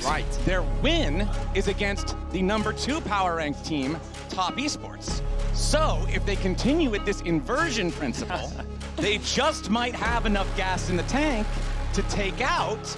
Right. Their win is against the #2 power ranked team, Top Esports. So if they continue with this inversion principle, they just might have enough gas in the tank to take out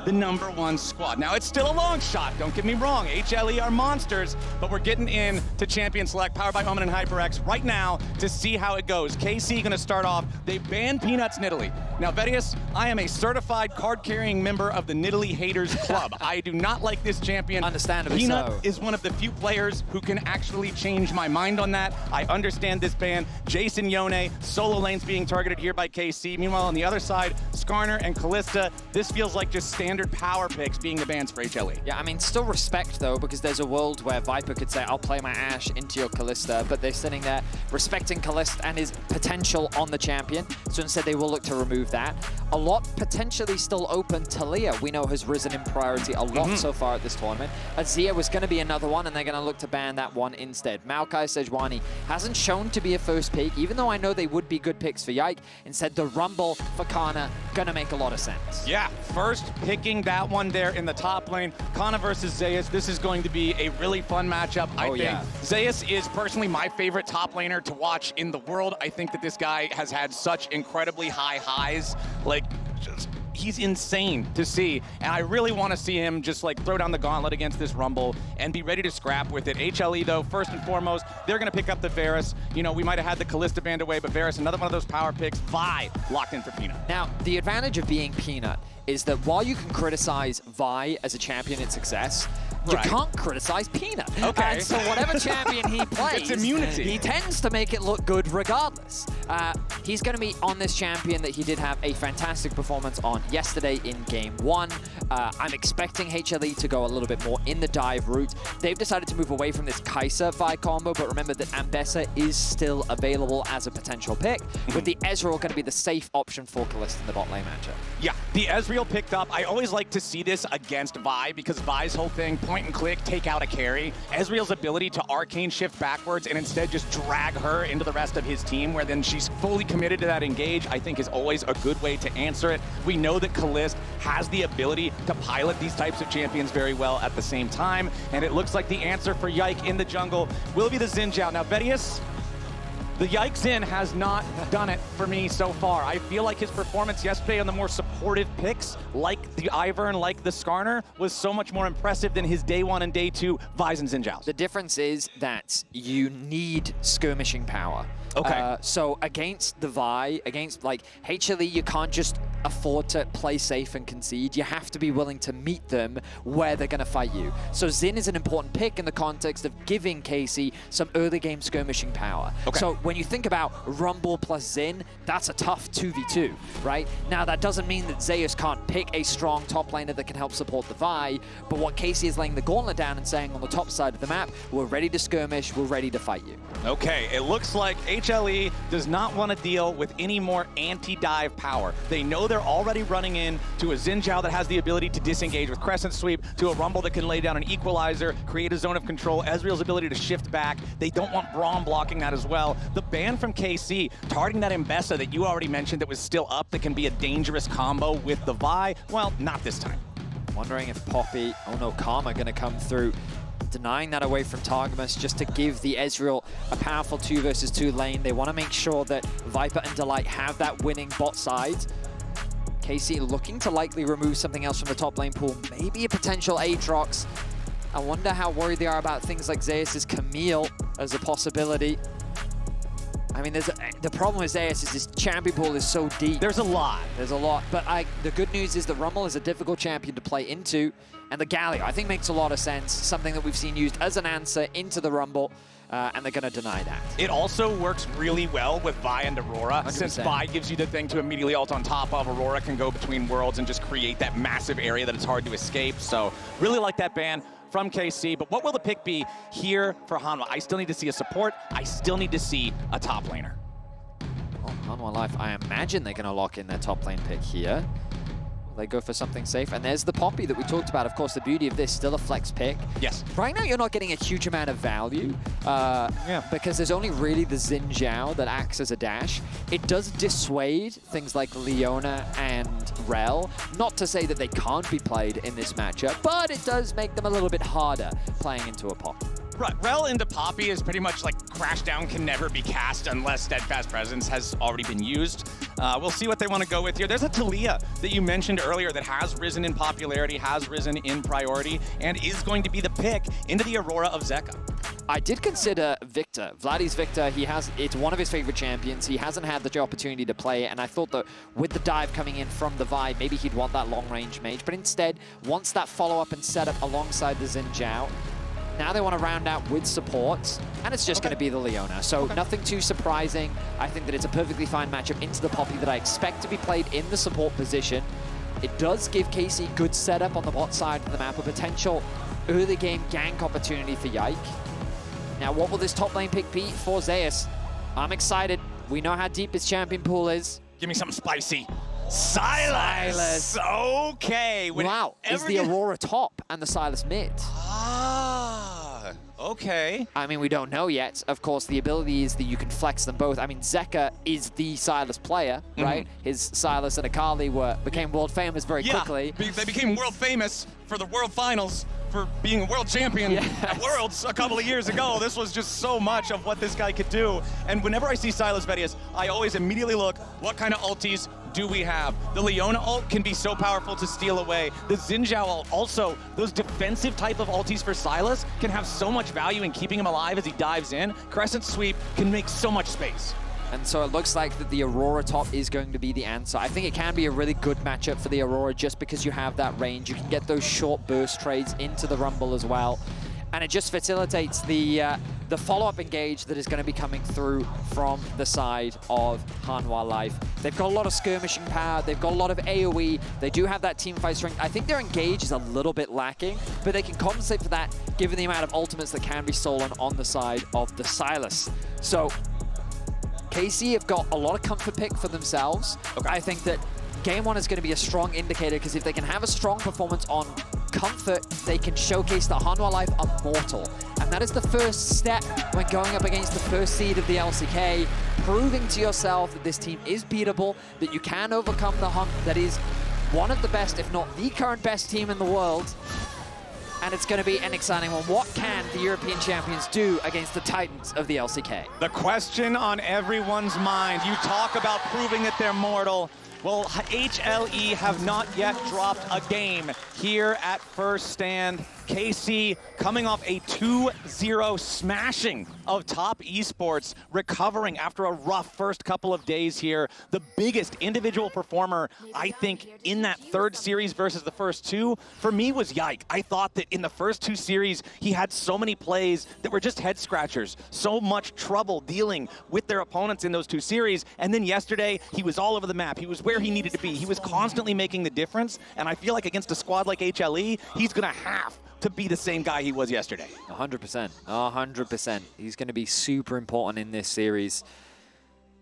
the #1 squad. Now, it's still a long shot, don't get me wrong. HLE are monsters, but we're getting in to Champion Select, powered by Omen and HyperX, right now to see how it goes. KC gonna start off. They banned Peanuts in Italy. Now, Varius, I am a certified card-carrying member of the Nidalee Haters Club. I do not like this champion. Understandably Peanut so. is one of the few players who can actually change my mind on that. I understand this ban. Jason Yone, solo lanes being targeted here by KC. Meanwhile, on the other side, Skarner and Caliste. This feels like just standard power picks being the bans for HLE. Yeah, I mean, still respect, though, because there's a world where Viper could say, I'll play my Ashe into your Caliste, but they're sitting there respecting Caliste and his potential on the champion, so instead they will look to remove that. A lot potentially still open. Taliyah, we know, has risen in priority a lot so far at this tournament. Azir was going to be another one, and they're going to look to ban that one instead. Maokai Sejuani hasn't shown to be a first pick, even though I know they would be good picks for Yike. Instead, the Rumble for Canna going to make a lot of sense. Yeah, first picking that one there in the top lane. Canna versus Zeus. This is going to be a really fun matchup, I think. Yeah. Zeus is personally my favorite top laner to watch in the world. I think that this guy has had such incredibly high highs. Like, just, he's insane to see. And I really want to see him just like throw down the gauntlet against this Rumble and be ready to scrap with it. HLE though, first and foremost, they're going to pick up the Varus. You know, we might have had the Caliste banned away, but Varus, another one of those power picks. Vi locked in for Peanut. Now, the advantage of being Peanut is that while you can criticize Vi as a champion in success, you can't criticize Peanut. Okay. And so whatever champion he plays, it's immunity. He tends to make it look good regardless. He's going to be on this champion that he did have a fantastic performance on yesterday in Game 1. I'm expecting HLE to go a little bit more in the dive route. They've decided to move away from this Kai'Sa-Vi combo, but remember that Ambessa is still available as a potential pick, with the Ezreal going to be the safe option for Caliste in the bot lane matchup. Yeah, the Ezreal picked up. I always like to see this against Vi, because Vi's whole thing, point and click, take out a carry. Ezreal's ability to arcane shift backwards and instead just drag her into the rest of his team, where then she's fully committed to that engage, I think is always a good way to answer it. We know that Caliste has the ability to pilot these types of champions very well at the same time, and it looks like the answer for Yike in the jungle will be the Xin Zhao. Now, Varius, the Yike Xin has not done it for me so far. I feel like his performance yesterday on the more supportive picks, like the Ivern, like the Skarner, was so much more impressive than his day 1 and day 2 Vi's and Xin Zhao's. The difference is that you need skirmishing power. Okay. So against the Vi, against like HLE, you can't just afford to play safe and concede. You have to be willing to meet them where they're going to fight you. So Xin is an important pick in the context of giving KC some early game skirmishing power. Okay. So when you think about Rumble plus Xin, that's a tough 2v2, right? Now that doesn't mean that Zeus can't pick a strong top laner that can help support the Vi, but what KC is laying the gauntlet down and saying on the top side of the map, we're ready to skirmish, we're ready to fight you. Okay, it looks like HLE does not want to deal with any more anti-dive power. They know they're already running in to a Xin Zhao that has the ability to disengage with Crescent Sweep, to a Rumble that can lay down an Equalizer, create a zone of control, Ezreal's ability to shift back. They don't want Braum blocking that as well. The ban from KC, targeting that Ambessa that you already mentioned that was still up, that can be a dangerous combo with the Vi, well, not this time. Wondering if Poppy, oh no, Karma gonna come through, denying that away from Targamas just to give the Ezreal a powerful 2 versus 2 lane. They want to make sure that Viper and Delight have that winning bot side. KC looking to likely remove something else from the top lane pool, maybe a potential Aatrox. I wonder how worried they are about things like Zeus's Camille as a possibility. I mean, the problem with Zeus is his champion pool is so deep. There's a lot. There's a lot, but the good news is the Rumble is a difficult champion to play into, and the Galio, I think, makes a lot of sense, something that we've seen used as an answer into the Rumble, and they're going to deny that. It also works really well with Vi and Aurora, 100%. since Vi gives you the thing to immediately ult on top of. Aurora can go between worlds and just create that massive area that it's hard to escape, so really like that ban from KC. But what will the pick be here for Hanwha? I still need to see a support. I still need to see a top laner. Well, Hanwha Life, I imagine they're going to lock in their top lane pick here. They go for something safe. And there's the Poppy that we talked about. Of course, the beauty of this, still a flex pick. Yes. Right now, you're not getting a huge amount of value because there's only really the Zhao that acts as a dash. It does dissuade things like Leona and Rel. Not to say that they can't be played in this matchup, but it does make them a little bit harder playing into a Poppy. Right, Rel into Poppy is pretty much like Crash Down can never be cast unless Steadfast Presence has already been used. We'll see what they want to go with here. There's a Taliyah that you mentioned earlier that has risen in popularity, has risen in priority, and is going to be the pick into the Aurora of Zeka. I did consider Victor. Vladi's Victor, it's one of his favorite champions. He hasn't had the opportunity to play it, and I thought that with the dive coming in from the Vi, maybe he'd want that long-range mage, but instead wants that follow-up and setup alongside the Zhao. Now they want to round out with supports, and it's just going to be the Leona. So nothing too surprising. I think that it's a perfectly fine matchup into the Poppy that I expect to be played in the support position. It does give KC good setup on the bot side of the map, a potential early game gank opportunity for Yike. Now, what will this top lane pick be for Zeus? I'm excited. We know how deep his champion pool is. Give me something spicy. Sylas! Okay. Wow, is the Aurora top and the Sylas mid? Ah, okay. I mean, we don't know yet. Of course, the ability is that you can flex them both. I mean, Zeka is the Sylas player, right? His Sylas and Akali became world famous very quickly. They became world famous for the World Finals, for being a world champion at Worlds a couple of years ago. This was just so much of what this guy could do. And whenever I see Sylas Vedius, I always immediately look, what kind of ultis do we have? The Leona ult can be so powerful to steal away. The Zhao ult also, those defensive type of ultis for Sylas can have so much value in keeping him alive as he dives in. Crescent Sweep can make so much space. And so it looks like that the Aurora top is going to be the answer. I think it can be a really good matchup for the Aurora just because you have that range. You can get those short burst trades into the Rumble as well. And it just facilitates the follow-up engage that is going to be coming through from the side of Hanwha Life. They've got a lot of skirmishing power. They've got a lot of AoE. They do have that team fight strength. I think their engage is a little bit lacking, but they can compensate for that given the amount of ultimates that can be stolen on the side of the Sylas. So KC have got a lot of comfort pick for themselves. I think that game one is going to be a strong indicator because if they can have a strong performance on comfort, they can showcase that Hanwha Life are mortal. And that is the first step when going up against the first seed of the LCK, proving to yourself that this team is beatable, that you can overcome the hump that is one of the best, if not the current best team in the world. And it's going to be an exciting one. What can the European champions do against the Titans of the LCK? The question on everyone's mind, you talk about proving that they're mortal. Well, HLE have not yet dropped a game here at First Stand. KC coming off a 2-0 smashing of Top Esports, recovering after a rough first couple of days here. The biggest individual performer, I think, in that third series versus the first two, for me was Yike. I thought that in the first two series, he had so many plays that were just head scratchers, so much trouble dealing with their opponents in those two series. And then yesterday, he was all over the map. He was where he needed to be. He was constantly making the difference. And I feel like against a squad like HLE, he's gonna have to be the same guy he was yesterday. 100%, 100%. He's going to be super important in this series.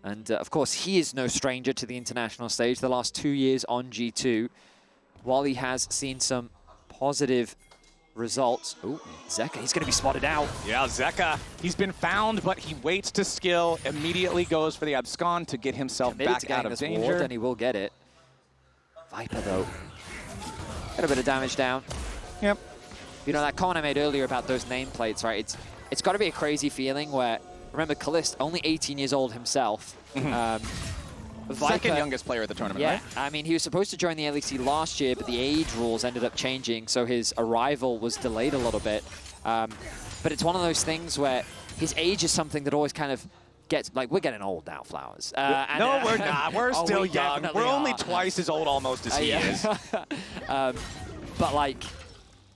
And of course, he is no stranger to the international stage. The last 2 years on G2, while he has seen some positive results. Oh, Zeka, he's going to be spotted out. Yeah, Zeka, he's been found, but he waits to skill, immediately goes for the abscond to get himself back out of danger. Ward, and he will get it. Viper, though. Got a bit of damage down. Yep. You know, that comment I made earlier about those nameplates, right? It's got to be a crazy feeling where, remember, Caliste, only 18 years old himself. Viper, second youngest player at the tournament, right? I mean, he was supposed to join the LEC last year, but the age rules ended up changing, so his arrival was delayed a little bit. But it's one of those things where his age is something that always kind of gets, like, we're getting old now, Flowers. No, we're not. We're still we young. We're only twice as old almost as he is. But, like,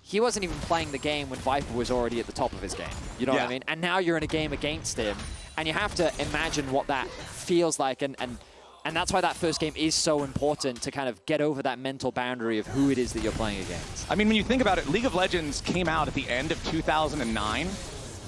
he wasn't even playing the game when Viper was already at the top of his game. You know what I mean? And now you're in a game against him, and you have to imagine what that feels like, and that's why that first game is so important, to kind of get over that mental boundary of who it is that you're playing against. I mean, when you think about it, League of Legends came out at the end of 2009.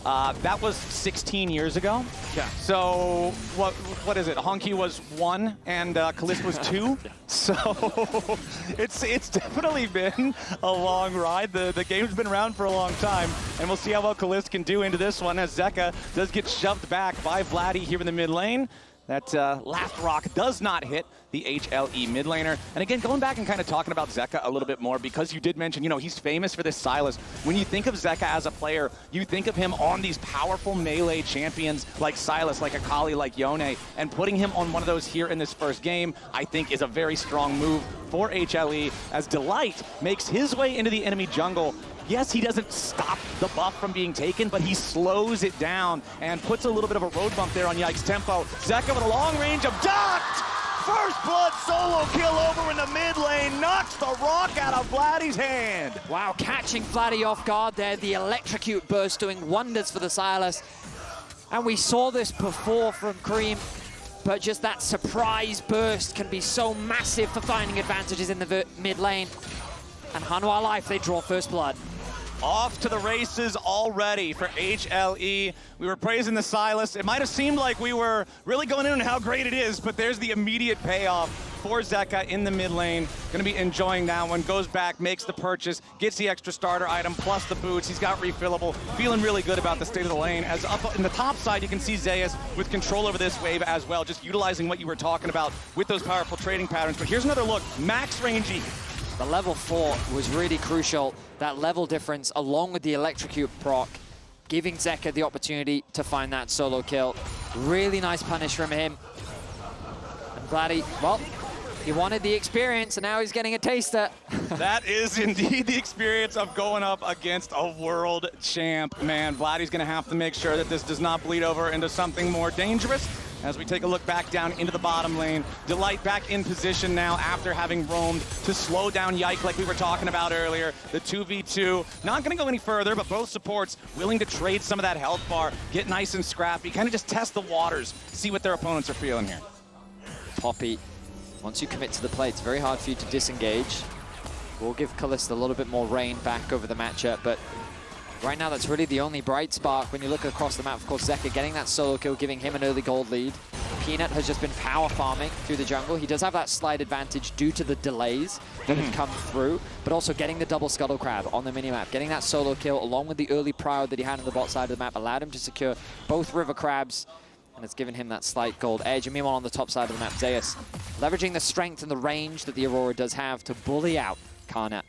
That was 16 years ago. Yeah. So what is it? Honky was 1 and Caliste was 2. So it's definitely been a long ride. The game's been around for a long time, and we'll see how well Caliste can do into this one as Zeka does get shoved back by Vladi here in the mid lane. That last rock does not hit the HLE mid laner. And again, going back and kind of talking about Zeka a little bit more, because you did mention, you know, he's famous for this Sylas. When you think of Zeka as a player, you think of him on these powerful melee champions like Sylas, like Akali, like Yone, and putting him on one of those here in this first game, I think is a very strong move for HLE as Delight makes his way into the enemy jungle. Yes, he doesn't stop the buff from being taken, but he slows it down and puts a little bit of a road bump there on Yike's tempo. Zeka with a long range of ducked! First blood solo kill over in the mid lane, knocks the rock out of Vladi's hand. Wow, catching Vladi off guard there. The electrocute burst doing wonders for the Sylas. And we saw this before from Cream, but just that surprise burst can be so massive for finding advantages in the mid lane. And Hanwha Life, they draw first blood. Off to the races already for HLE. We were praising the Sylas. It might have seemed like we were really going in on how great it is, but there's the immediate payoff for Zeka in the mid lane. Gonna be enjoying that one. Goes back, makes the purchase, gets the extra starter item, plus the boots. He's got refillable. Feeling really good about the state of the lane. As up in the top side, you can see Zeus with control over this wave as well, just utilizing what you were talking about with those powerful trading patterns. But here's another look. Max rangey. The level 4 was really crucial. That level difference, along with the electrocute proc, giving Zeka the opportunity to find that solo kill. Really nice punish from him. And Vladi, well, he wanted the experience, and now he's getting a taster. That is indeed the experience of going up against a world champ. Man, Vladi's going to have to make sure that this does not bleed over into something more dangerous. As we take a look back down into the bottom lane, Delight back in position now after having roamed to slow down Yike like we were talking about earlier. The 2v2, not gonna go any further, but both supports willing to trade some of that health bar, get nice and scrappy, kind of just test the waters, see what their opponents are feeling here. Poppy, once you commit to the play, it's very hard for you to disengage. We'll give Caliste a little bit more reign back over the matchup, but right now, that's really the only bright spark when you look across the map. Of course, Zeka getting that solo kill, giving him an early gold lead. Peanut has just been power farming through the jungle. He does have that slight advantage due to the delays that have come through, but also getting the double scuttle crab on the minimap. Getting that solo kill along with the early prowd that he had on the bot side of the map allowed him to secure both river crabs, and it's given him that slight gold edge. And meanwhile, on the top side of the map, Zeus leveraging the strength and the range that the Aurora does have to bully out Canna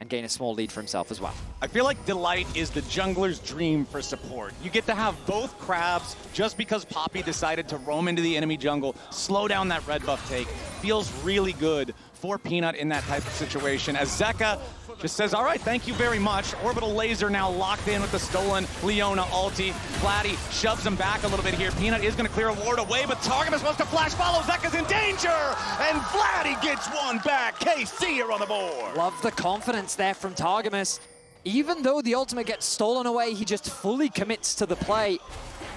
and gain a small lead for himself as well. I feel like Delight is the jungler's dream for support. You get to have both crabs just because Poppy decided to roam into the enemy jungle, slow down that red buff take. Feels really good for Peanut in that type of situation as Zeka just says, all right, thank you very much. Orbital laser now locked in with the stolen Leona ulti. Vladi shoves him back a little bit here. Peanut is gonna clear a ward away, but Targamas wants to flash follow. Zeka's in danger, and Vladi gets one back. KC are on the board. Love the confidence there from Targamas. Even though the ultimate gets stolen away, he just fully commits to the play.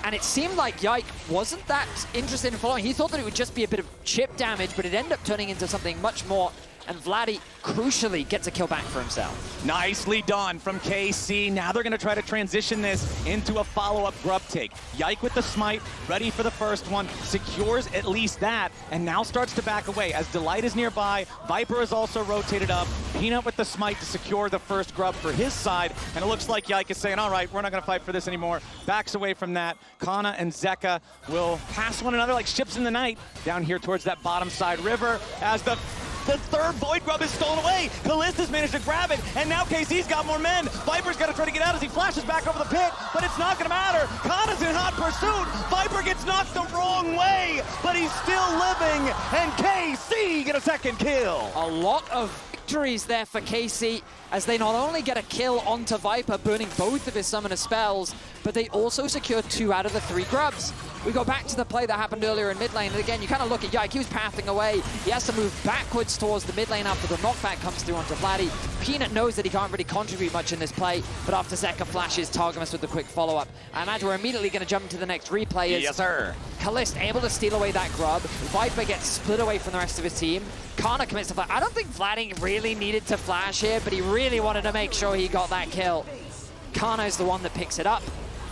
And it seemed like Yike wasn't that interested in following. He thought that it would just be a bit of chip damage, but it ended up turning into something much more. And Vladi, crucially, gets a kill back for himself. Nicely done from KC. Now they're going to try to transition this into a follow-up grub take. Yike with the smite, ready for the first one, secures at least that, and now starts to back away as Delight is nearby. Viper is also rotated up. Peanut with the smite to secure the first grub for his side, and it looks like Yike is saying, all right, we're not going to fight for this anymore. Backs away from that. Canna and Zeka will pass one another like ships in the night down here towards that bottom side river as the third Void Grub is stolen away. Caliste has managed to grab it, and now KC's got more men. Viper's got to try to get out as he flashes back over the pit, but it's not going to matter. Kanna's in hot pursuit. Viper gets knocked the wrong way, but he's still living, and KC get a second kill. A lot of victories there for KC as they not only get a kill onto Viper, burning both of his summoner spells, but they also secure 2 out of the 3 grubs. We go back to the play that happened earlier in mid lane, and again, you kind of look at Yike, he was pathing away. He has to move backwards towards the mid lane after the knockback comes through onto Vladi. Peanut knows that he can't really contribute much in this play, but after Zeka flashes, Targamas with the quick follow-up. I imagine we're immediately going to jump into the next replay. Yes, sir. Caliste able to steal away that grub. Viper gets split away from the rest of his team. Canna commits to flash. I don't think Vladi really needed to flash here, but he really wanted to make sure he got that kill. Canna is the one that picks it up.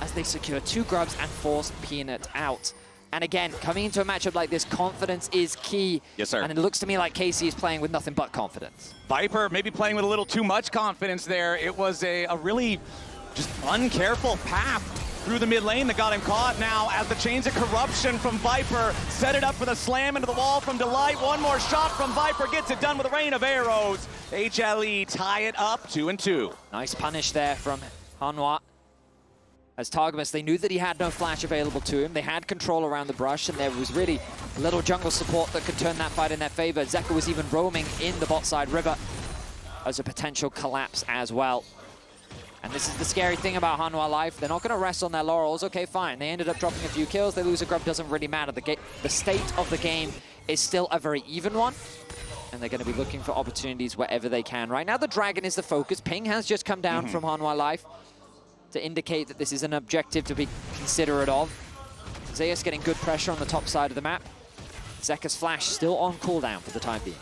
as they secure 2 grubs and force Peanut out. And again, coming into a matchup like this, confidence is key. Yes, sir. And it looks to me like KC is playing with nothing but confidence. Viper maybe playing with a little too much confidence there. It was a really just uncareful path through the mid lane that got him caught. Now, as the chains of corruption from Viper set it up for the slam into the wall from Delight. One more shot from Viper gets it done with a rain of arrows. HLE tie it up 2-2. Nice punish there from Hanwha. As Targamas, they knew that he had no flash available to him. They had control around the brush, and there was really little jungle support that could turn that fight in their favor. Zeka was even roaming in the bot side river as a potential collapse as well. And this is the scary thing about Hanwha Life. They're not going to rest on their laurels. Okay, fine. They ended up dropping a few kills. They lose a grub, doesn't really matter. The state of the game is still a very even one. And they're going to be looking for opportunities wherever they can. Right now, the dragon is the focus. Ping has just come down from Hanwha Life to indicate that this is an objective to be considerate of. Zeus getting good pressure on the top side of the map. Zeka's flash still on cooldown for the time being.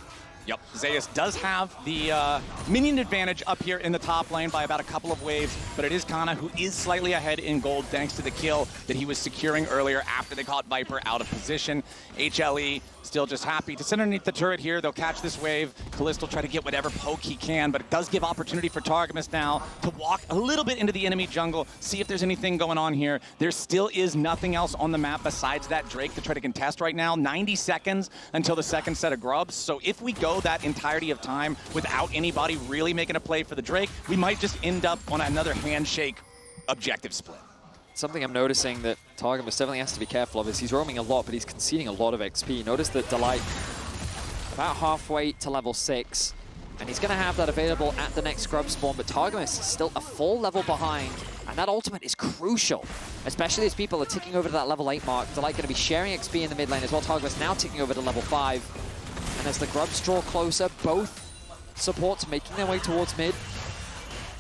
Yep, Zeus does have the minion advantage up here in the top lane by about a couple of waves, but it is Canna who is slightly ahead in gold thanks to the kill that he was securing earlier after they caught Viper out of position. HLE still just happy to sit underneath the turret here. They'll catch this wave. Caliste will try to get whatever poke he can, but it does give opportunity for Targamas now to walk a little bit into the enemy jungle, see if there's anything going on here. There still is nothing else on the map besides that Drake to try to contest right now. 90 seconds until the second set of grubs. So if we go that entirety of time without anybody really making a play for the Drake, we might just end up on another handshake objective split. Something I'm noticing that Targamas definitely has to be careful of is he's roaming a lot, but he's conceding a lot of XP. Notice that Delight about halfway to level 6, and he's going to have that available at the next scrub spawn, but Targamas is still a full level behind, and that ultimate is crucial, especially as people are ticking over to that level 8 mark. Delight going to be sharing XP in the mid lane as well. Targamas now ticking over to level 5, and as the grubs draw closer, both supports making their way towards mid.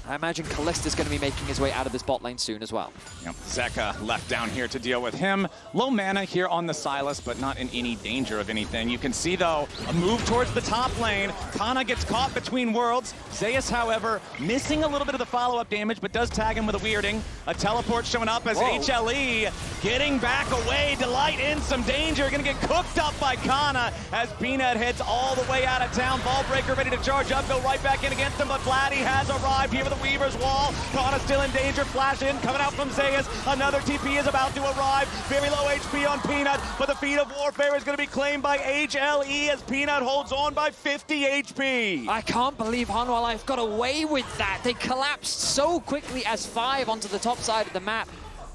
I imagine Caliste is going to be making his way out of this bot lane soon as well. Yep. Zeka left down here to deal with him. Low mana here on the Sylas, but not in any danger of anything. You can see, though, a move towards the top lane. Canna gets caught between worlds. Zeus, however, missing a little bit of the follow-up damage, but does tag him with a weirding. A teleport showing up as HLE getting back away. Delight in some danger. Going to get cooked up by Canna as Peanut heads all the way out of town. Ballbreaker ready to charge up, go right back in against him, but Vladi has arrived here with a Weaver's Wall. Canna still in danger. Flash in, coming out from Zeus. Another TP is about to arrive. Very low HP on Peanut, but the feat of warfare is going to be claimed by HLE as Peanut holds on by 50 HP. I can't believe Hanwha Life got away with that. They collapsed so quickly as 5 onto the top side of the map.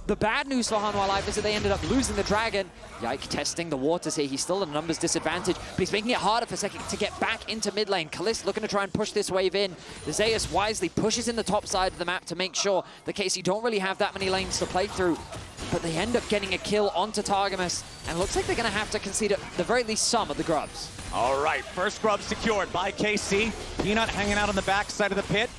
The bad news for Hanwha Life is that they ended up losing the dragon. Yike testing the waters here. He's still at a numbers disadvantage, but he's making it harder for Zeka to get back into mid lane. Caliste looking to try and push this wave in. The Zeus wisely pushes in the top side of the map to make sure the KC don't really have that many lanes to play through, but they end up getting a kill onto Targamas, and looks like they're going to have to concede at the very least some of the grubs. All right, first grub secured by KC. Peanut hanging out on the back side of the pit.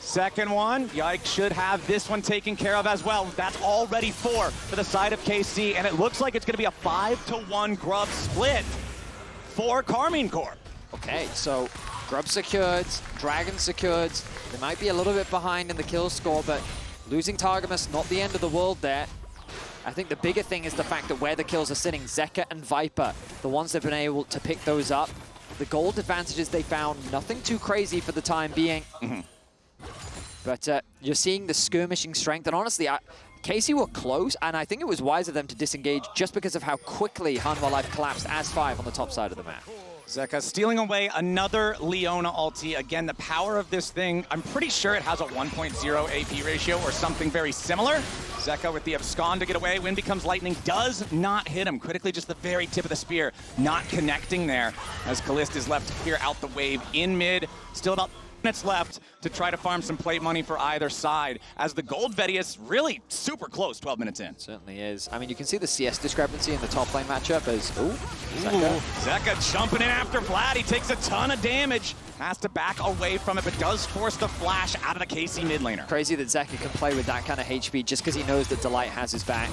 Second one, Yike should have this one taken care of as well. That's already 4 for the side of KC, and it looks like it's going to be a 5-to-1 grub split for Karmine Corp. Okay, so grub secured, dragon secured. They might be a little bit behind in the kill score, but losing Targamas, not the end of the world there. I think the bigger thing is the fact that where the kills are sitting, Zeka and Viper, the ones that have been able to pick those up. The gold advantages they found, nothing too crazy for the time being. But you're seeing the skirmishing strength, and honestly, KC were close, and I think it was wise of them to disengage just because of how quickly Hanwha Life collapsed as 5 on the top side of the map. Zeka stealing away another Leona ulti. Again, the power of this thing, I'm pretty sure it has a 1.0 AP ratio or something very similar. Zeka with the abscond to get away. Wind becomes lightning, does not hit him. Critically, just the very tip of the spear, not connecting there as Caliste is left here out the wave in mid. Still about minutes left to try to farm some plate money for either side, as the gold Veti is really super close 12 minutes in. Certainly is. I mean, you can see the CS discrepancy in the top lane matchup as, Zeka jumping in after Vladi, takes a ton of damage, has to back away from it, but does force the flash out of the KC mid laner. Crazy that Zeka can play with that kind of HP just because he knows that Delight has his back.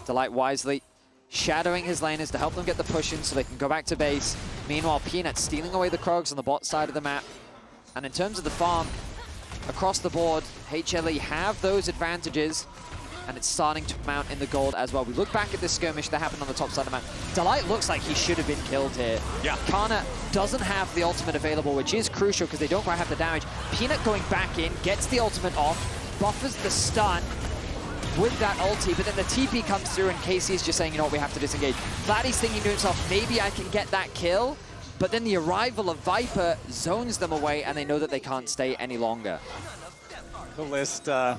Delight wisely shadowing his laners to help them get the push in so they can go back to base. Meanwhile, Peanut stealing away the Krogs on the bot side of the map. And in terms of the farm, across the board, HLE have those advantages. and it's starting to mount in the gold as well. We look back at this skirmish that happened on the top side of the map. Delight looks like he should have been killed here. Yeah. Canna doesn't have the ultimate available, which is crucial because they don't quite have the damage. Peanut going back in, gets the ultimate off, buffers the stun with that ulti, but then the TP comes through and KC is just saying, you know what, we have to disengage. Vladi's thinking to himself, maybe I can get that kill, but then the arrival of Viper zones them away and they know that they can't stay any longer. Caliste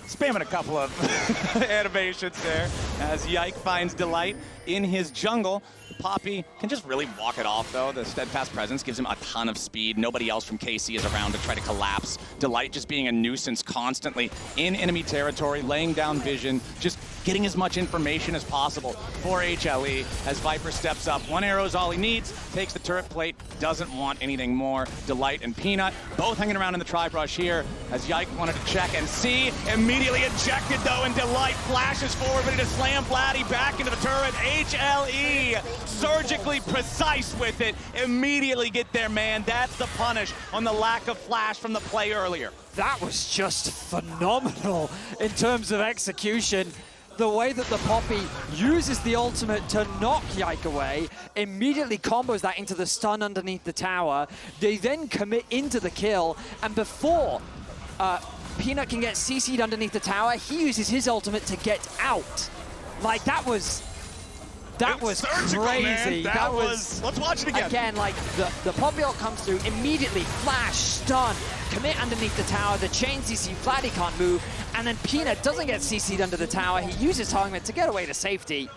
spamming a couple of animations there as Yike finds Delight in his jungle. Poppy can just really walk it off, though. The steadfast presence gives him a ton of speed. Nobody else from KC is around to try to collapse. Delight just being a nuisance constantly in enemy territory, laying down vision, just getting as much information as possible for HLE as Viper steps up. One arrow is all he needs, takes the turret plate, doesn't want anything more. Delight and Peanut both hanging around in the tri-brush here as Yike wanted to check and see. Immediately ejected, though, and Delight flashes forward, ready to slam Vladi back into the turret. HLE surgically precise with it. Immediately get there, man. That's the punish on the lack of flash from the play earlier. That was just phenomenal in terms of execution. The way that the Poppy uses the ultimate to knock Yike away, immediately combos that into the stun underneath the tower. They then commit into the kill, and before Peanut can get CC'd underneath the tower, he uses his ultimate to get out. Like, that was surgical, crazy. Man. That was, let's watch it again. Again, like, the Poppy ult comes through, immediately flash, stun, commit underneath the tower, the chain CC, Vladi can't move, and then Peanut doesn't get CC'd under the tower. He uses Targamas to get away to safety.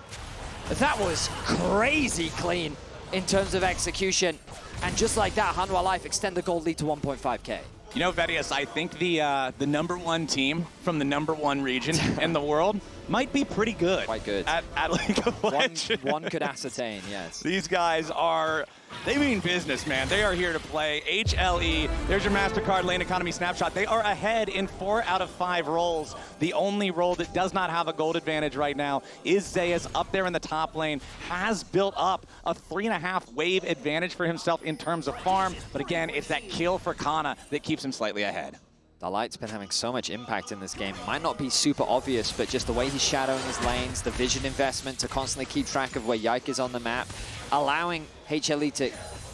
That was crazy clean in terms of execution. And just like that, Hanwha Life extend the gold lead to 1.5K. You know, Vedius, I think the #1 team from the #1 region in the world might be pretty good. Quite good. At League of Legends. One could ascertain, yes. These guys they mean business, man. They are here to play. HLE, there's your MasterCard lane economy snapshot. They are ahead in 4 out of 5 roles. The only role that does not have a gold advantage right now is Zeus up there in the top lane. Has built up a 3.5 wave advantage for himself in terms of farm. But again, it's that kill for Canna that keeps him slightly ahead. Delight's been having so much impact in this game. Might not be super obvious, but just the way he's shadowing his lanes, the vision investment to constantly keep track of where Yike is on the map, allowing HLE to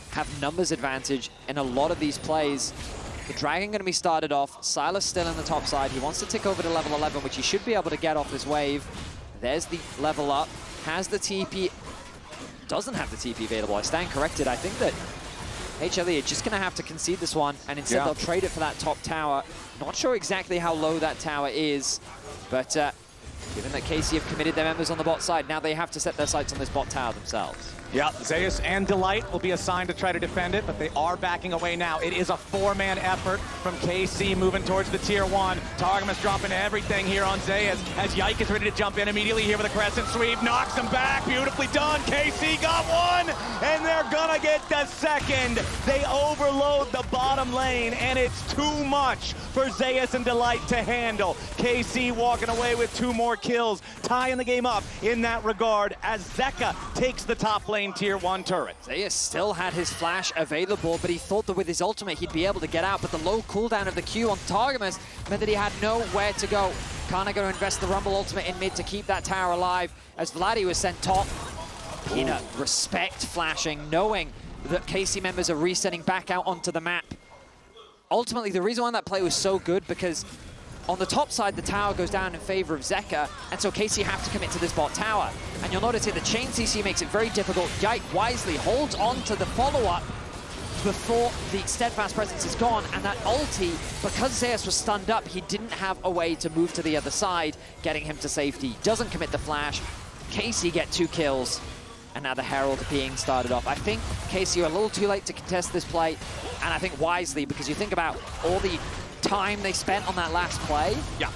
have numbers advantage in a lot of these plays. The Dragon going to be started off. Sylas still in the top side. He wants to tick over to level 11, which he should be able to get off this wave. There's the level up. Has the TP. Doesn't have the TP available. I stand corrected. I think that HLE are just going to have to concede this one, and instead they'll trade it for that top tower. Not sure exactly how low that tower is, but given that KC have committed their members on the bot side, now they have to set their sights on this bot tower themselves. Yeah, Zeus and Delight will be assigned to try to defend it, but they are backing away now. It is a 4-man effort from KC moving towards the tier 1. Targamas dropping everything here on Zeus as Yike is ready to jump in immediately here with a crescent sweep. Knocks him back. Beautifully done. KC got one, and they're gonna get the second. They overload the bottom lane, and it's too much for Zeus and Delight to handle. KC walking away with 2 more kills, tying the game up in that regard as Zeka takes the top lane tier 1 turret. Zeus still had his flash available, but he thought that with his ultimate he'd be able to get out, but the low cooldown of the Q on Targamas meant that he had nowhere to go. Canna going to invest the Rumble ultimate in mid to keep that tower alive as Vladi was sent top. Peanut respect flashing, knowing that KC members are resetting back out onto the map. Ultimately, the reason why that play was so good because on the top side, the tower goes down in favor of Zeka, and so KC have to commit to this bot tower. And you'll notice here the chain CC makes it very difficult. Yike wisely holds on to the follow-up before the steadfast presence is gone, and that ulti, because Zeus was stunned up, he didn't have a way to move to the other side, getting him to safety. Doesn't commit the flash. KC get 2 kills, and now the Herald being started off. I think KC are a little too late to contest this play, and I think wisely, because you think about all the time they spent on that last play. Yeah.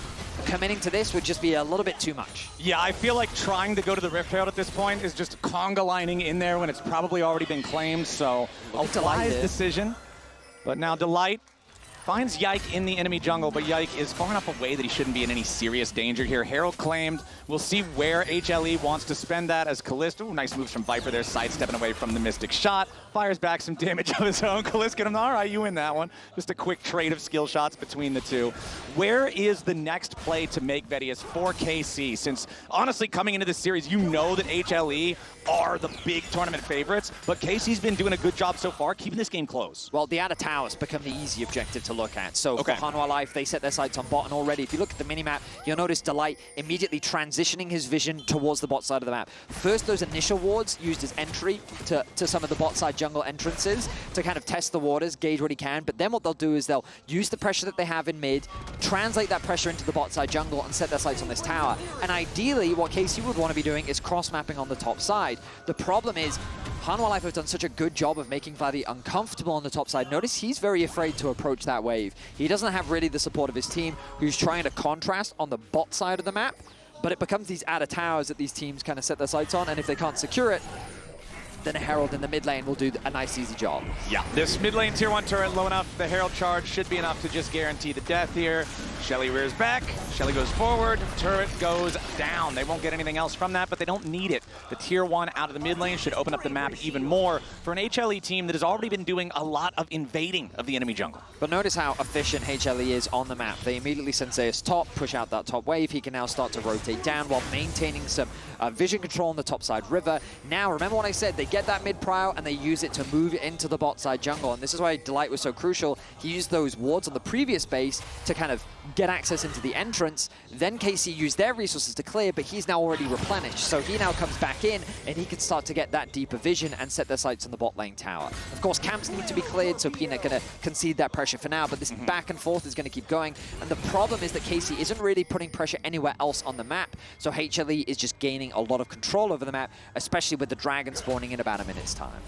Committing to this would just be a little bit too much. Yeah, I feel like trying to go to the Rift Herald at this point is just conga lining in there when it's probably already been claimed, so a wise decision. But now Delight Finds Yike in the enemy jungle, but Yike is far enough away that he shouldn't be in any serious danger here. Herald claimed. We'll see where HLE wants to spend that as Caliste. Ooh, nice moves from Viper there, sidestepping away from the Mystic shot. Fires back some damage of his own. Caliste get him, all right, you win that one. Just a quick trade of skill shots between the two. Where is the next play to make Vedius for KC? Since, honestly, coming into this series, you know that HLE are the big tournament favorites, but KC's been doing a good job so far keeping this game close. Well, the outer towers become the easy objective to look at. So okay. for Hanwha Life, they set their sights on bot, and already, if you look at the minimap, you'll notice Delight immediately transitioning his vision towards the bot side of the map. First, those initial wards used as entry to some of the bot side jungle entrances to kind of test the waters, gauge what he can, but then what they'll do is they'll use the pressure that they have in mid, translate that pressure into the bot side jungle, and set their sights on this tower. And ideally, what KC would want to be doing is cross-mapping on the top side. The problem is, Hanwha Life have done such a good job of making Vladi uncomfortable on the top side. Notice he's very afraid to approach that wave. He doesn't have really the support of his team, who's trying to contrast on the bot side of the map, but it becomes these outer towers that these teams kind of set their sights on, and if they can't secure it, then a Herald in the mid lane will do a nice, easy job. Yeah, this mid lane tier 1 turret low enough. The Herald charge should be enough to just guarantee the death here. Shelly rears back, Shelly goes forward, turret goes down. They won't get anything else from that, but they don't need it. The tier 1 out of the mid lane should open up the map even more for an HLE team that has already been doing a lot of invading of the enemy jungle. But notice how efficient HLE is on the map. They immediately send Zeus top, push out that top wave. He can now start to rotate down while maintaining some vision control on the top side river. Now, remember what I said, they get that mid prio and they use it to move into the bot side jungle. And this is why Delight was so crucial. He used those wards on the previous base to kind of get access into the entrance. Then KC used their resources to clear, but he's now already replenished. So he now comes back in and he can start to get that deeper vision and set their sights on the bot lane tower. Of course, camps need to be cleared, so Peanut going to concede that pressure for now, but this back and forth is going to keep going. And the problem is that KC isn't really putting pressure anywhere else on the map, so HLE is just gaining a lot of control over the map, especially with the dragon spawning in about a minute's time.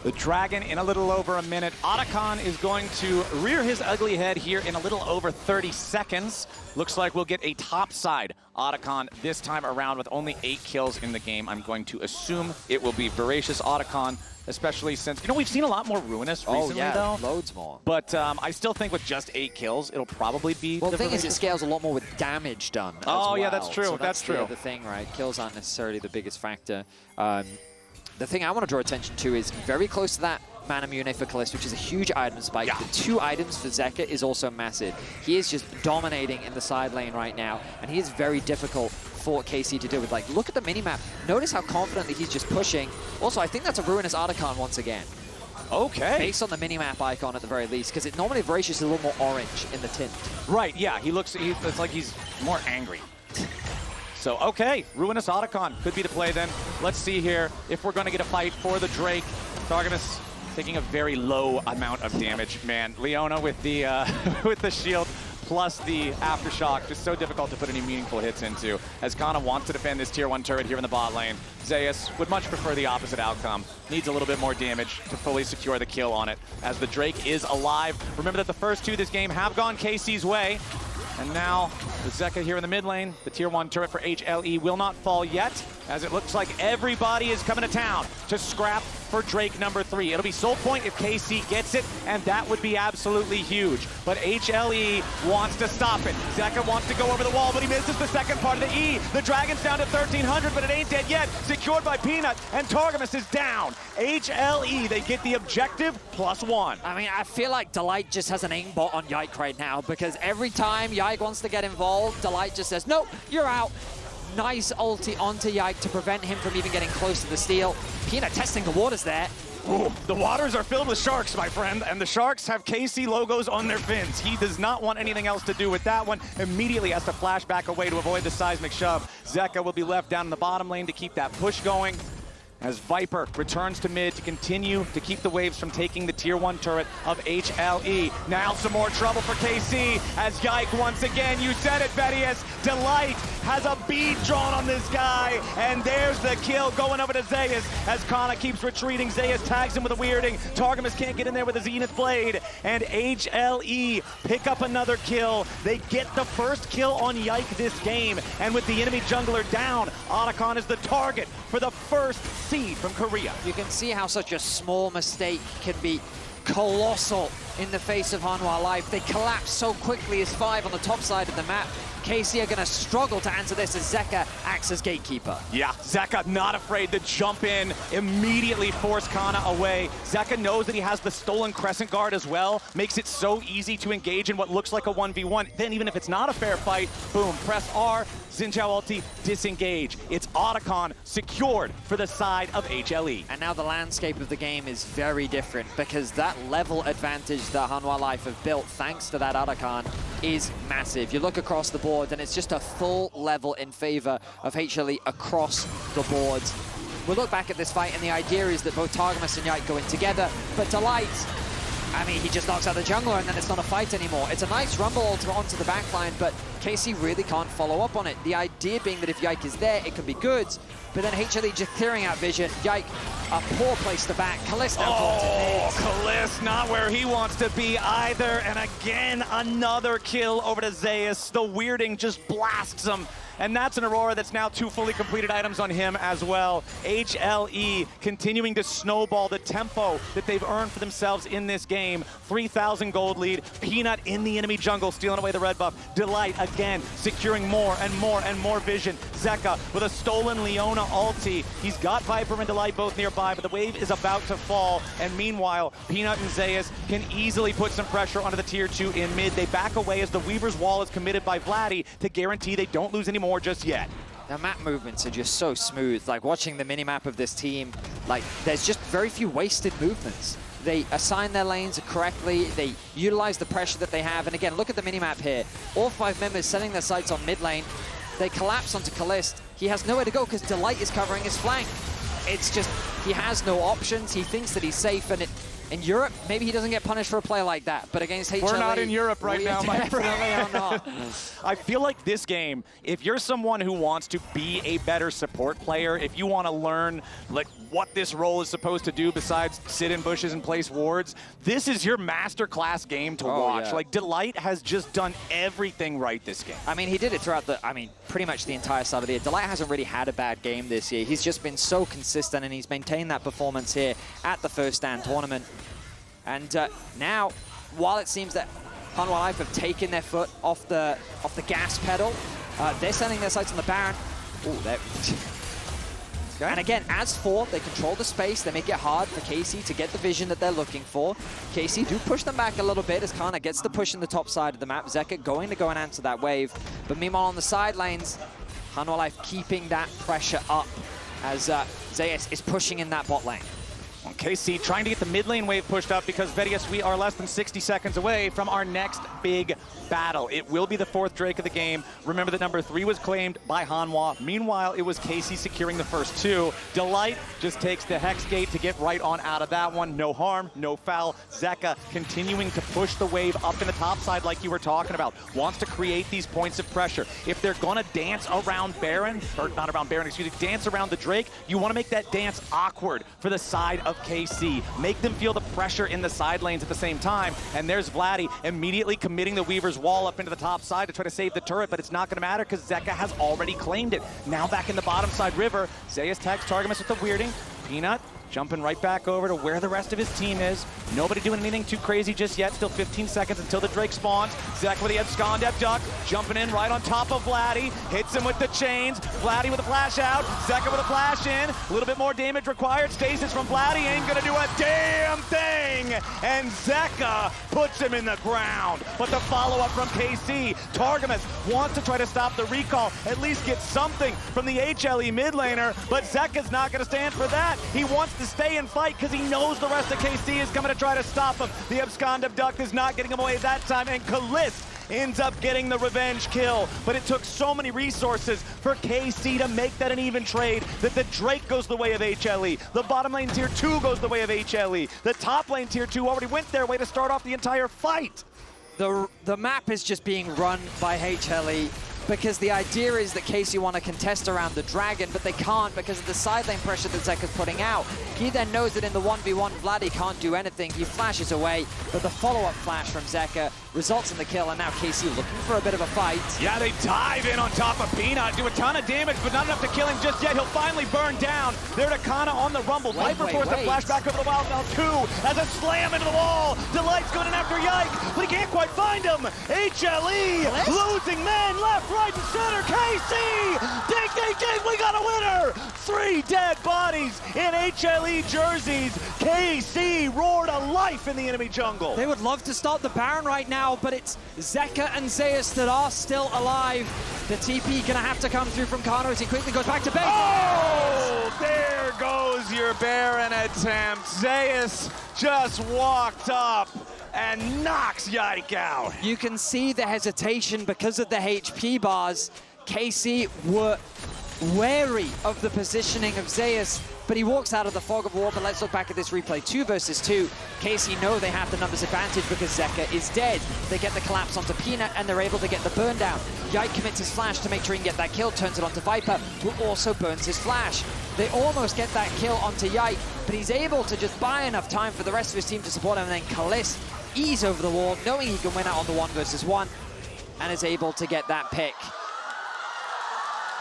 The dragon in a little over a minute. Otacon is going to rear his ugly head here in a little over 30 seconds. Looks like we'll get a topside Otacon this time around with only 8 kills in the game. I'm going to assume it will be Voracious Otacon, especially since, you know, we've seen a lot more Ruinous recently, though. Loads more. But I still think with just 8 kills, it'll probably be well, the thing is, it scales a lot more with damage done as well. Yeah, that's true. So that's true. The thing, right? Kills aren't necessarily the biggest factor. The thing I want to draw attention to is very close to that Mana Mune for Caliste, which is a huge item spike. Yeah. The 2 items for Zeka is also massive. He is just dominating in the side lane right now, and he is very difficult for KC to deal with. Like, look at the minimap. Notice how confidently he's just pushing. Also, I think that's a Ruinous Otacon once again. Okay. Based on the minimap icon at the very least, because it normally Voracious is a little more orange in the tint. Right, yeah. It's like he's more angry. So, okay, Ruinous Otacon could be the play then. Let's see here if we're going to get a fight for the Drake. Targamas taking a very low amount of damage. Man, Leona with the with the shield plus the aftershock, just so difficult to put any meaningful hits into. As Canna wants to defend this tier 1 turret here in the bot lane, Zeus would much prefer the opposite outcome. Needs a little bit more damage to fully secure the kill on it. As the Drake is alive, remember that the first 2 this game have gone KC's way. And now, the Zeka here in the mid lane, the tier 1 turret for HLE will not fall yet, as it looks like everybody is coming to town to scrap for Drake number 3. It'll be Soul Point if KC gets it, and that would be absolutely huge. But HLE wants to stop it. Zeka wants to go over the wall, but he misses the second part of the E. The Dragon's down to 1,300, but it ain't dead yet. Secured by Peanut, and Targamas is down. HLE, they get the objective +1. I mean, I feel like Delight just has an aimbot on Yike right now, because every time Yike wants to get involved, Delight just says, nope, you're out. Nice ulti onto Yike to prevent him from even getting close to the steal. Peanut testing the waters there. Ooh, the waters are filled with sharks, my friend, and the sharks have KC logos on their fins. He does not want anything else to do with that one. Immediately has to flash back away to avoid the seismic shove. Zeka will be left down in the bottom lane to keep that push going, as Viper returns to mid to continue to keep the waves from taking the tier 1 turret of HLE. Now some more trouble for KC as Yike once again, you said it, Vedius. Delight has a bead drawn on this guy, and there's the kill going over to Zeus as Canna keeps retreating. Zeus tags him with a weirding. Targamas can't get in there with a Zenith Blade, and HLE pick up another kill. They get the first kill on Yike this game, and with the enemy jungler down, Otacon is the target for the first seed from Korea. You can see how such a small mistake can be colossal in the face of Hanwha Life. They collapse so quickly as 5 on the top side of the map. KC are going to struggle to answer this as Zeka acts as gatekeeper. Yeah, Zeka not afraid to jump in, immediately force Canna away. Zeka knows that he has the stolen Crescent Guard as well, makes it so easy to engage in what looks like a 1v1. Then even if it's not a fair fight, boom, press R, Zhao ulti, disengage. It's Otacon secured for the side of HLE. And now the landscape of the game is very different because that level advantage that Hanwha Life have built thanks to that Otacon is massive. You look across the board and it's just a full level in favor of HLE across the boards. We'll look back at this fight and the idea is that both Targamas and Yike go in together, but Delight, I mean, he just knocks out the jungler and then it's not a fight anymore. It's a nice rumble onto the backline, but KC really can't follow up on it. The idea being that if Yike is there, it can be good, but then HLE just clearing out vision. Yike, a poor place to back. Caliste now Caliste not where he wants to be either, and again, another kill over to Zeus. The weirding just blasts him. And that's an Aurora that's now 2 fully completed items on him as well. HLE continuing to snowball the tempo that they've earned for themselves in this game. 3,000 gold lead. Peanut in the enemy jungle, stealing away the red buff. Delight again, securing more and more and more vision. Zeka with a stolen Leona ulti. He's got Viper and Delight both nearby, but the wave is about to fall. And meanwhile, Peanut and Zeus can easily put some pressure onto the tier 2 in mid. They back away as the Weaver's Wall is committed by Vladi to guarantee they don't lose any more just yet. The map movements are just so smooth. Like watching the minimap of this team, like there's just very few wasted movements. They assign their lanes correctly, they utilize the pressure that they have, and again, look at the minimap here. All 5 members setting their sights on mid lane. They collapse onto Caliste. He has nowhere to go because Delight is covering his flank. It's just, he has no options. He thinks that he's safe, and in Europe, maybe he doesn't get punished for a play like that, but against HLE... We're not in Europe right now, my friend. Definitely are not. I feel like this game, if you're someone who wants to be a better support player, if you want to learn like what this role is supposed to do besides sit in bushes and place wards, this is your masterclass game to watch. Yeah. Like, Delight has just done everything right this game. I mean, he did it throughout pretty much the entire start of the year. Delight hasn't really had a bad game this year. He's just been so consistent, and he's maintained that performance here at the First Stand tournament. And now, while it seems that Hanwha Life have taken their foot off the gas pedal, they're sending their sights on the Baron. And again, as 4, they control the space. They make it hard for KC to get the vision that they're looking for. KC do push them back a little bit as Canna gets the push in the top side of the map. Zeka going to go and answer that wave. But meanwhile, on the side lanes, Hanwha Life keeping that pressure up as Zeus is pushing in that bot lane. KC trying to get the mid lane wave pushed up because, Vedius, we are less than 60 seconds away from our next big battle. It will be the 4th Drake of the game. Remember that number 3 was claimed by Hanwha. Meanwhile, it was KC securing the first 2. Delight just takes the Hex Gate to get right on out of that one. No harm, no foul. Zeka continuing to push the wave up in the top side like you were talking about. Wants to create these points of pressure. If they're gonna dance around Baron, or not around Baron, excuse me, dance around the Drake, you wanna make that dance awkward for the side of KC. Make them feel the pressure in the side lanes at the same time. And there's Vladi immediately committing the Weaver's Wall up into the top side to try to save the turret, but it's not going to matter because Zeka has already claimed it. Now back in the bottom side river, Zeus tags Targamas with the weirding. Peanut jumping right back over to where the rest of his team is. Nobody doing anything too crazy just yet. Still 15 seconds until the Drake spawns. Zeka with the abscond duck, jumping in right on top of Vladi. Hits him with the chains. Vladi with a flash out. Zeka with a flash in. A little bit more damage required. Stasis from Vladi ain't gonna do a damn thing. And Zeka puts him in the ground. But the follow-up from KC. Targamas wants to try to stop the recall. At least get something from the HLE mid laner. But Zeka's not gonna stand for that. He wants to stay and fight because he knows the rest of KC is coming to try to stop him. The abscond abduct is not getting him away that time, and Caliste ends up getting the revenge kill. But it took so many resources for KC to make that an even trade that the Drake goes the way of HLE. The bottom lane tier 2 goes the way of HLE. The top lane tier 2 already went their way to start off the entire fight. The map is just being run by HLE. because the idea is that KC want to contest around the dragon, but they can't because of the side lane pressure that Zeka's putting out. He then knows that in the 1v1, Vladi can't do anything. He flashes away, but the follow-up flash from Zeka results in the kill, and now KC looking for a bit of a fight. Yeah, they dive in on top of Peanut, do a ton of damage, but not enough to kill him just yet. He'll finally burn down. There to Canna on the rumble. Viper forced a flashback over the wild now too, as a slam into the wall. Delight's going in after Yike, but he can't quite find him. HLE losing men left, right, and center. KC, ding, ding, ding, we got a winner. 3 dead bodies in HLE jerseys. KC roared to life in the enemy jungle. They would love to start the Baron right now, but it's Zeka and Zeus that are still alive. The TP gonna have to come through from Canna as he quickly goes back to base. Oh, there goes your Baron attempt. Zeus just walked up and knocks Yike out. You can see the hesitation because of the HP bars. KC were wary of the positioning of Zeus, but he walks out of the fog of war. But let's look back at this replay. 2 versus 2. KC know they have the numbers advantage because Zeka is dead. They get the collapse onto Peanut, and they're able to get the burn down. Yike commits his flash to make sure he can get that kill, turns it onto Viper, who also burns his flash. They almost get that kill onto Yike, but he's able to just buy enough time for the rest of his team to support him, and then Caliste ease over the wall, knowing he can win out on the 1 versus 1, and is able to get that pick.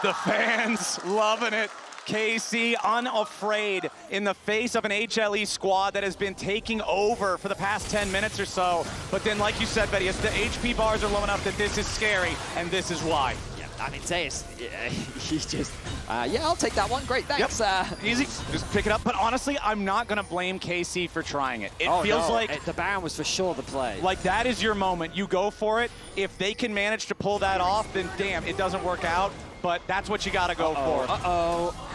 The fans loving it. KC unafraid in the face of an HLE squad that has been taking over for the past 10 minutes or so. But then, like you said, Betty, the HP bars are low enough that this is scary, and this is why. Yeah, I mean, Zeus, he's just, yeah, I'll take that one. Great, thanks. Yep. Easy, just pick it up. But honestly, I'm not going to blame KC for trying it. It feels like the Baron was for sure the play. Like, that is your moment. You go for it. If they can manage to pull that off, then damn, it doesn't work out. But that's what you gotta go for.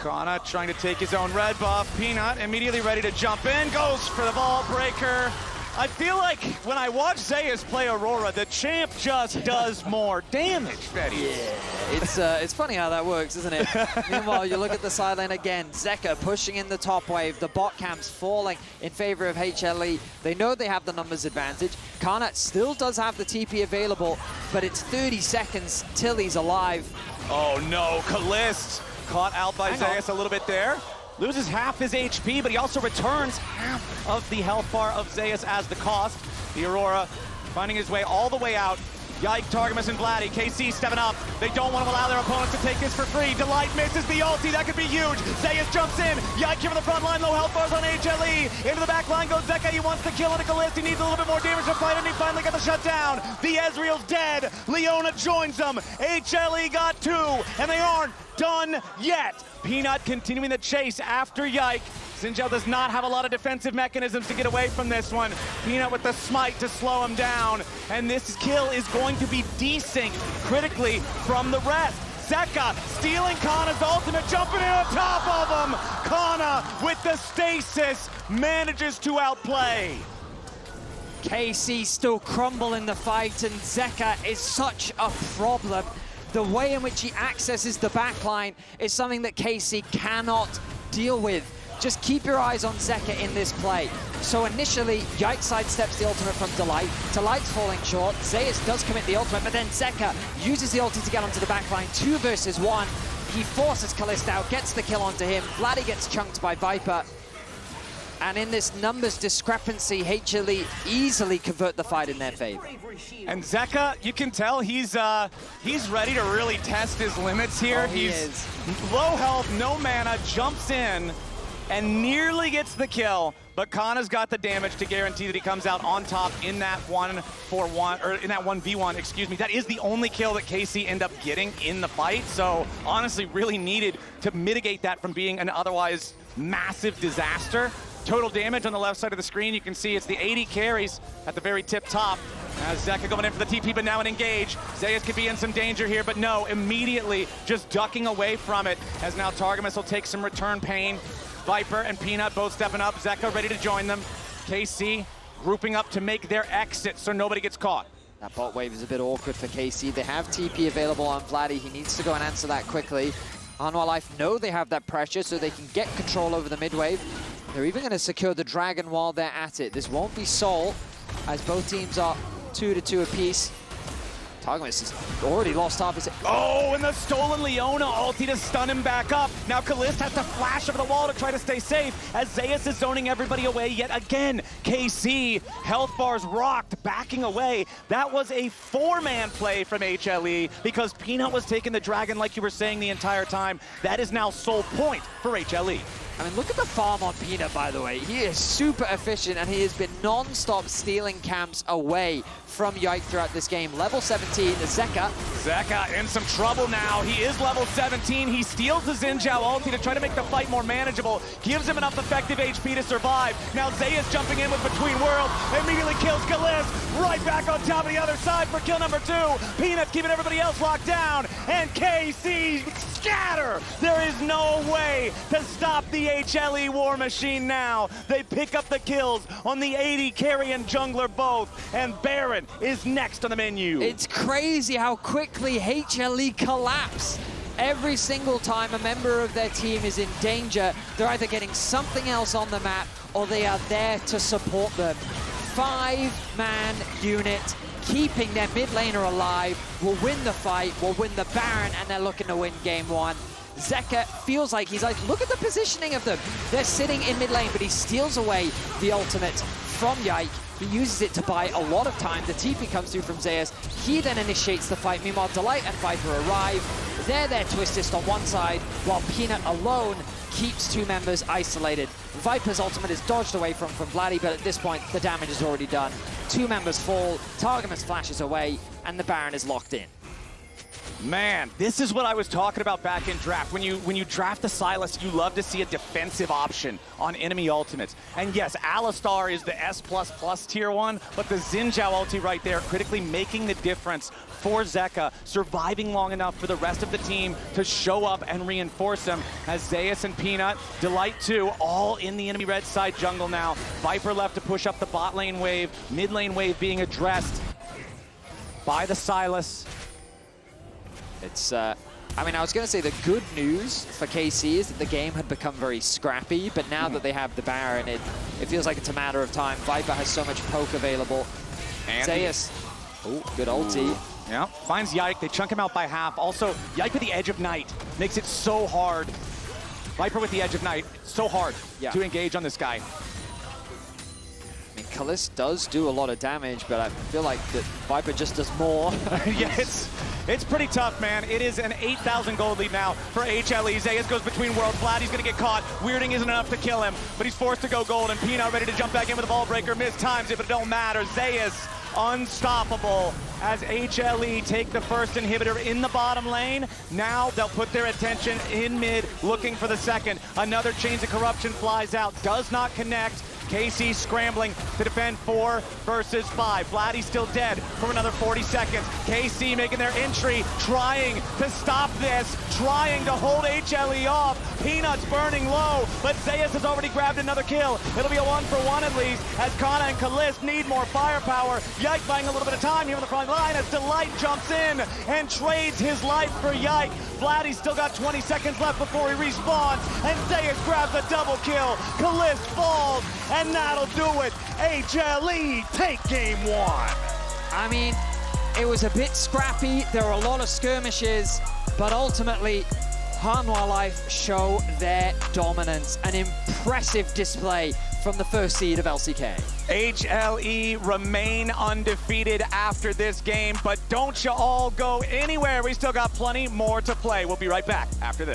Canna trying to take his own red buff. Peanut immediately ready to jump in, goes for the ball breaker. I feel like when I watch Zeus play Aurora, the champ just does more damage, Betty. Yeah, it's funny how that works, isn't it? Meanwhile, you look at the side lane again. Zeka pushing in the top wave. The bot camp's falling in favor of HLE. They know they have the numbers advantage. Canna still does have the TP available, but it's 30 seconds till he's alive. Oh no, Caliste caught out by Zeus a little bit there. Loses half his HP, but he also returns half of the health bar of Zeus as the cost. The Aurora finding his way all the way out. Yike, Targamas, and Vladi. KC stepping up. They don't want to allow their opponents to take this for free. Delight misses the ulti. That could be huge. Zeus jumps in. Yike here from the front line. Low health bars on HLE. Into the back line goes Zeka. He wants to kill on a Caliste. He needs a little bit more damage to fight, and he finally got the shutdown. The Ezreal's dead. Leona joins them. HLE got 2, and they aren't done yet. Peanut continuing the chase after Yike. Zhao does not have a lot of defensive mechanisms to get away from this one. Peanut with the smite to slow him down. And this kill is going to be desynced critically from the rest. Zeka stealing Canna's ultimate, jumping in on top of him. Canna with the stasis manages to outplay. KC still crumble in the fight, and Zeka is such a problem. The way in which he accesses the backline is something that KC cannot deal with. Just keep your eyes on Zeka in this play. So initially, Yike sidesteps the ultimate from Delight. Delight's falling short. Zeus does commit the ultimate, but then Zeka uses the ulti to get onto the backline. 2 versus 1. He forces Caliste out, gets the kill onto him. Vladi gets chunked by Viper. And in this numbers discrepancy, HLE easily convert the fight in their favor. And Zeka, you can tell he's ready to really test his limits here. Oh, he is. Low health, no mana, jumps in and nearly gets the kill, but Canna's got the damage to guarantee that he comes out on top in that 1-for-1, or in that 1v1, excuse me. That is the only kill that KC end up getting in the fight, so honestly really needed to mitigate that from being an otherwise massive disaster. Total damage on the left side of the screen, you can see it's the 80 carries at the very tip top. As Zeka going in for the TP, but now an engage. Zeus could be in some danger here, but no, immediately just ducking away from it, as now Targamas will take some return pain. Viper and Peanut both stepping up. Zeka ready to join them. KC grouping up to make their exit so nobody gets caught. That bot wave is a bit awkward for KC. They have TP available on Vladi. He needs to go and answer that quickly. Hanwha Life know they have that pressure, so they can get control over the mid wave. They're even going to secure the dragon while they're at it. This won't be Seoul, as both teams are 2-2 apiece. Targamas has already lost half his... Oh, and the stolen Leona ulti to stun him back up. Now Caliste has to flash over the wall to try to stay safe as Zeus is zoning everybody away yet again. KC, health bars rocked, backing away. That was a 4-man play from HLE because Peanut was taking the dragon like you were saying the entire time. That is now sole point for HLE. I mean, look at the farm on Peanut, by the way. He is super efficient, and he has been non-stop stealing camps away from Yike throughout this game. Level 17, Zeka. Zeka in some trouble now. He is level 17. He steals the Zhao ulti to try to make the fight more manageable. Gives him enough effective HP to survive. Now Zeus jumping in with Between Worlds. Immediately kills Caliste. Right back on top of the other side for kill number 2. Peanut's keeping everybody else locked down. And KC scatter. There is no way to stop the HLE war machine now. They pick up the kills on the AD carry and jungler both. And Baron is next on the menu. It's crazy how quickly HLE collapse. Every single time a member of their team is in danger, they're either getting something else on the map or they are there to support them. 5-man unit keeping their mid laner alive will win the fight, will win the Baron, and they're looking to win game 1. Zeka feels like he's like, look at the positioning of them. They're sitting in mid lane, but he steals away the ultimate from Yike. He uses it to buy a lot of time. The TP comes through from Zeus. He then initiates the fight. Meanwhile, Delight and Viper arrive. They're there to assist on one side, while Peanut alone keeps 2 members isolated. Viper's ultimate is dodged away from Vladi, but at this point, the damage is already done. 2 members fall, Targamas flashes away, and the Baron is locked in. Man, this is what I was talking about back in draft. When you draft the Sylas, you love to see a defensive option on enemy ultimates. And yes, Alistar is the S++ tier 1, but the Zhao ulti right there critically making the difference for Zeka, surviving long enough for the rest of the team to show up and reinforce him as Zeus and Peanut, Delight 2, all in the enemy red side jungle now. Viper left to push up the bot lane wave, mid lane wave being addressed by the Sylas. It's, I mean, I was going to say the good news for KC is that the game had become very scrappy, but now that they have the Baron, it feels like it's a matter of time. Viper has so much poke available. And Zeus, good ulti. Yeah, finds Yike. They chunk him out by half. Also, Yike with the Edge of Night makes it so hard. Viper with the Edge of Night, so hard to engage on this guy. I mean, Caliste does do a lot of damage, but I feel like that Viper just does more. Yeah, it's pretty tough, man. It is an 8,000 gold lead now for HLE. Zeus goes between worlds. Vladi's gonna get caught. Weirding isn't enough to kill him, but he's forced to go gold, and Peanut ready to jump back in with a ball breaker. Missed times it, but it don't matter. Zeus unstoppable as HLE take the first inhibitor in the bottom lane. Now they'll put their attention in mid, looking for the second. Another Chains of Corruption flies out, does not connect. KC scrambling to defend 4 versus 5. Vladi's still dead for another 40 seconds. KC making their entry, trying to stop this, trying to hold HLE off. Peanut's burning low, but Zeus has already grabbed another kill. It'll be a 1-for-1 at least, as Canna and Caliste need more firepower. Yike buying a little bit of time here on the front line as Delight jumps in and trades his life for Yike. Vladi's still got 20 seconds left before he respawns, and Zeus grabs a double kill. Caliste falls, and that'll do it. HLE take game 1. I mean, it was a bit scrappy. There were a lot of skirmishes, but ultimately, Hanwha Life show their dominance. An impressive display from the first seed of LCK. HLE remain undefeated after this game, but don't you all go anywhere. We still got plenty more to play. We'll be right back after this.